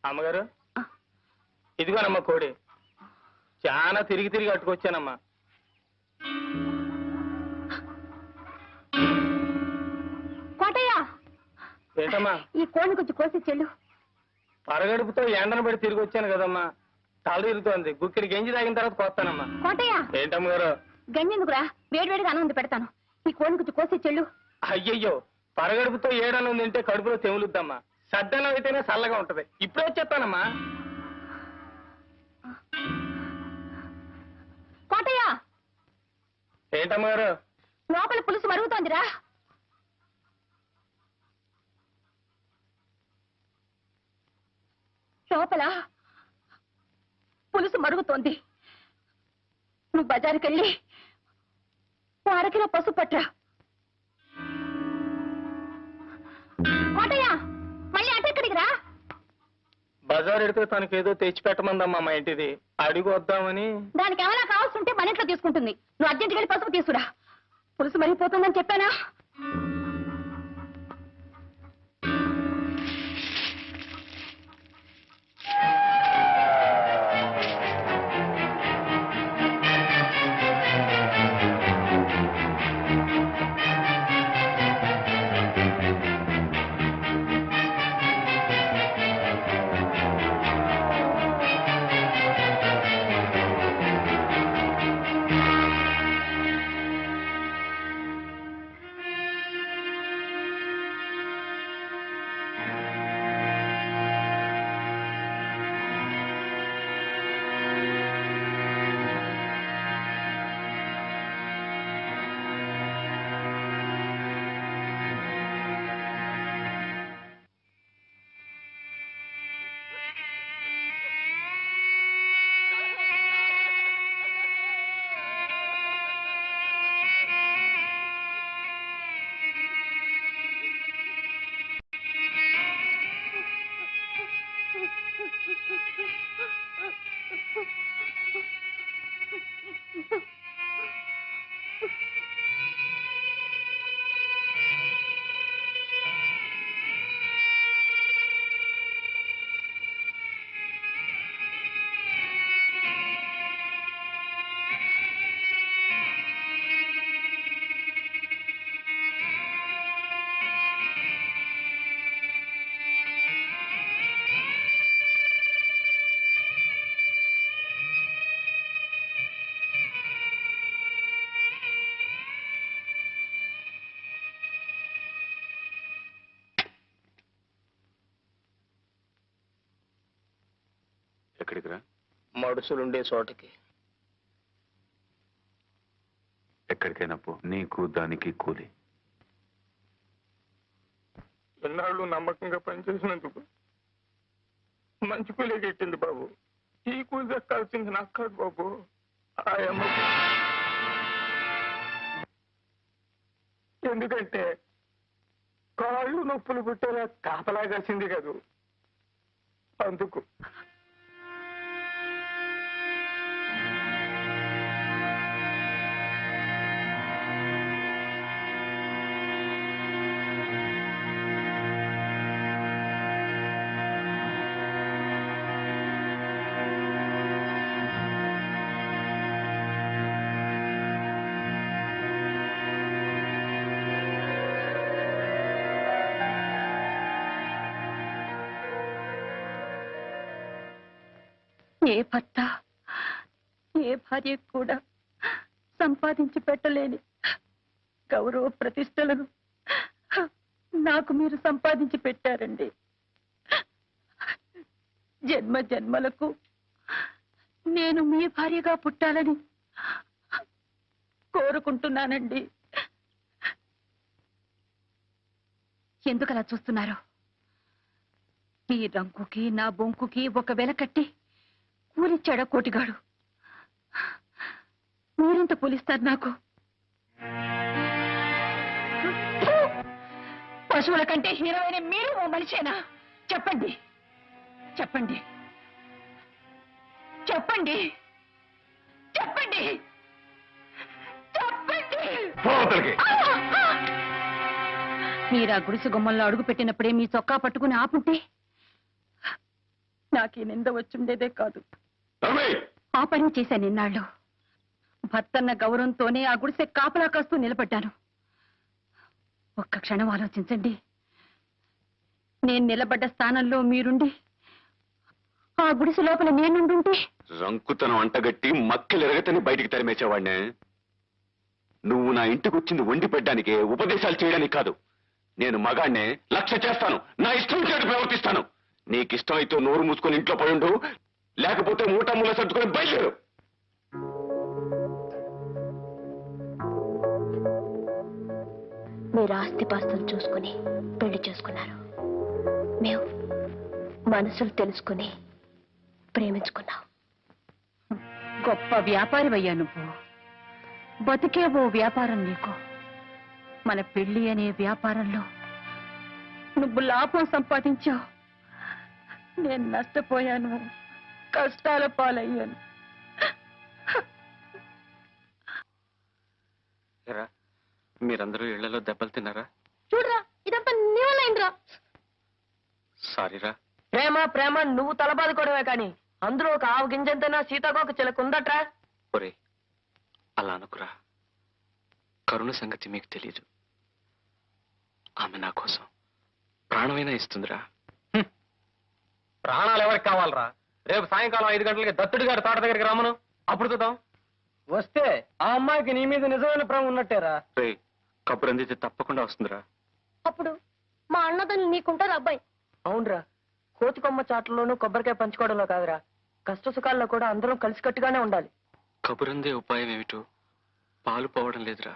అమ్మగారు, ఇదిగోనమ్మా కోడి. చాలా తిరిగి తిరిగి అట్టుకొచ్చానమ్మా. కోటయ్య, ఏంటమ్మా? ఈ కోడిని కొంచెం కోసి చెల్లు. పరగడుపుతో ఎండను పడి తిరిగి వచ్చాను కదమ్మా, తల తిరుగుతోంది. గుక్కిడి గంజి తాగిన తర్వాత కోస్తానమ్మా. కోటయ్య, ఏంటమ్మగారు? గంజి ఎందుకురా, వేడివేడిగా అన్నం ఉంది పెడతాను. ఈ కోడిని కొంచెం కోసి చెల్లు. అయ్యయ్యో, పరగడుపుతో ఏడన్నం తింటే కడుపులో తెములుద్దమ్మా. సద్దన్నం అయితేనే చల్లగా ఉంటది. ఇప్పుడే వచ్చేస్తానమ్మా. కోటయ్య, ఏంటమ్మగారు? లోపల పులుసు మరుగుతోందిరా. లోపల పులుసు మరుగుతోంది. నువ్వు బజారుకెళ్ళి అరకిలో పసుపు పట్రా. కోటయ్య, మళ్ళీ అటెక్కడికి రా. బజార్ ఎడితే తనకేదో తెచ్చిపెట్టమందమ్మా మా ఇంటిది, అడిగి వద్దామని. దానికి ఏమైనా కావాల్సి ఉంటే మన ఇంట్లో తీసుకుంటుంది. నువ్వు అర్జెంట్కి వెళ్ళి పసుపు తీసుకురా. పులుసు మరిగిపోతుందని చెప్పానా? ఎక్కడికి రా? మడుసులుండే చోటకి. ఎక్కడికైనా పో, నీకు దానికి కూలి. ఎన్నాళ్ళు నమ్మకంగా పనిచేసినందుకు మంచి కూలే కెట్టింది బాబు. ఈ కూలి దక్కాల్సింది నాకు కాదు బాబు, ఆ అమ్మకి. ఎందుకంటే కాళ్ళు నొప్పులు పుట్టేలా కాపలా కాసింది కదూ, అందుకు. ఏ భర్త ఏ భార్య కూడా సంపాదించి పెట్టలేని గౌరవ ప్రతిష్టలను నాకు మీరు సంపాదించి పెట్టారండి. జన్మ జన్మలకు నేను మీ భార్యగా పుట్టాలని కోరుకుంటున్నానండి. ఎందుకు అలా చూస్తున్నారు? మీ రంకుకి నా బొంకుకి ఒక వెల కట్టి కూలిచ్చాడా కోటిగాడు? మీరెంత కూలిస్తారు నాకు? పశువుల కంటే హీరోయిన మీరు ఓ మనిషేనా? చెప్పండి చెప్పండి చెప్పండి చెప్పండి చెప్పండి. మీరా గుడిసె గుమ్మంలో అడుగు పెట్టినప్పుడే మీ చొక్కా పట్టుకుని ఆపుంటే నాకీ నింద వచ్చుండేదే కాదు. ఆ పని చేశాను ఇన్నాళ్ళు. భర్తన్న గౌరవంతోనే ఆ గుడిసె కాపలా కాస్తూ నిలబడ్డాను. ఒక్క క్షణం ఆలోచించండి. నేను నిలబడ్డ స్థానంలో మీరుండి ఆ గుడిసె లోపల నేనుండుంటే రంకుతనం అంటగట్టి మక్కలెరగతని బయటికి తరిమేసేవాడినే. నువ్వు నా ఇంటికి వచ్చింది వండి పెట్టడానికే, ఉపదేశాలు చేయడానికి కాదు. నేను మగాడినే, లక్ష్య చేస్తాను, నా ఇష్టం చేటు ప్రవర్తిస్తాను. నీకిష్టమైతే నోరు మూసుకొని ఇంట్లో పడుండు, లేకపోతే మూట మూల సర్దుకొని బయలుదేరు. మీరు ఆస్తిపాస్తులు చూసుకుని పెళ్లి చేసుకున్నారు. మేము మనసులు తెలుసుకుని ప్రేమించుకున్నాం. గొప్ప వ్యాపారివయ్యా నువ్వు. బతికే ఓ వ్యాపారం నీకు. మన పెళ్లి అనే వ్యాపారంలో నువ్వు లాభం సంపాదించావు, నేను నష్టపోయాను, కష్టాల పాలయ్యాను. మీరందరూ ఇళ్లలో దెబ్బలు తిన్నారా? చూడరా, ఇదంతా నీ వల్ల అయిందిరా. సారీరా. ప్రేమ ప్రేమ నువ్వు తలబాదుకోవడమే కాని అందులో ఒక ఆవు గింజంతైనా సీతాకోక చిలకుందట్రా. ఒరే, అలా అనుకురా. కరుణ సంగతి మీకు తెలీదు. ఆమె నా కోసం ప్రాణమైనా ఇస్తుందిరా. ప్రాణాలు ఎవరికి కావాలరా? రేపు సాయంకాలం 5 గంటలకి దత్తుడి గారి తోట దగ్గరికి రమ్మను, అప్పుడు చూద్దాం. వస్తే ఆ అమ్మాయికి నీ మీద నిజమైన ప్రేమ ఉన్నట్టేరా. రే, కబురు అందితే తప్పకుండా వస్తుందిరా. అప్పుడు మా అన్నదాన్ని నీకుంటారు అబ్బాయి. అవునరా, కోతికొమ్మ చాట్లలోనూ కొబ్బరికాయ పంచుకోవడంలో కాదురా, కష్ట సుఖాల్లో కూడా అందరం కలిసికట్టుగానే ఉండాలి. కబురందే ఉపాయం ఏమిటో పాలు పోవడం లేదురా.